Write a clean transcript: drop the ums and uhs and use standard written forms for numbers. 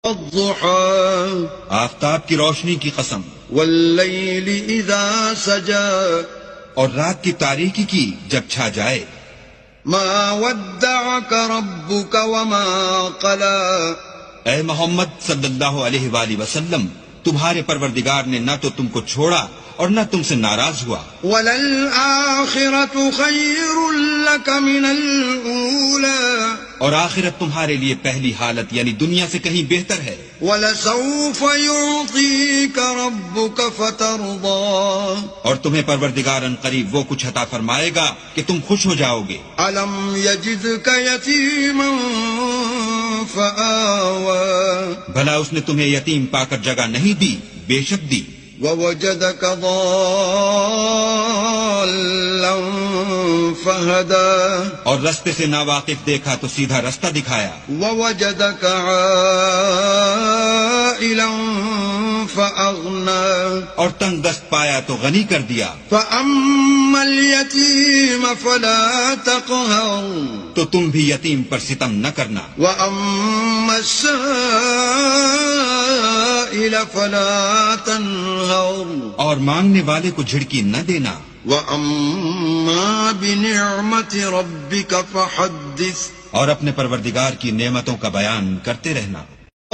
الضحى آفتاب کی روشنی کی قسم، والليل إذا سجى اور رات کی تاریکی کی جب چھا جائے. ما ودعك ربك وما قلى اے محمد صلی اللہ علیہ وآلہ وسلم، تمہارے پروردگار نے نہ تو تم کو چھوڑا اور نہ تم سے ناراض ہوا. وَلَلْآخِرَةُ خَيْرٌ لَكَ مِنَ الْأُولَى اور آخرت تمہارے لیے پہلی حالت یعنی دنیا سے کہیں بہتر ہے. وَلَسَوْفَ يُعْطِيكَ رَبُّكَ فَتَرْضَى اور تمہیں پروردگار ان قریب وہ کچھ عطا فرمائے گا کہ تم خوش ہو جاؤ گے. أَلَمْ يَجِدْكَ يَتِيمًا فَآوَى بھلا اس نے تمہیں یتیم پا کر جگہ نہیں دی؟ بے شک دی. وَوَجَدَكَ ضَالًّا فَهَدَى اور رستے سے ناواقف دیکھا تو سیدھا رستہ دکھایا. وَوَجَدَكَ عَائِلًا فَأَغْنَى اور تنگ دست پایا تو غنی کر دیا. فَأَمَّا الْيَتِيمَ فَلَا تَقْهَرْ تو تم بھی یتیم پر ستم نہ کرنا. وَأَمَّا السَّائِلَ فَلَا تَنْهَرْ اور مانگنے والے کو جھڑکی نہ دینا. وَأَمَّا بِنِعْمَةِ رَبِّكَ فَحَدِّثْ اور اپنے پروردگار کی نعمتوں کا بیان کرتے رہنا.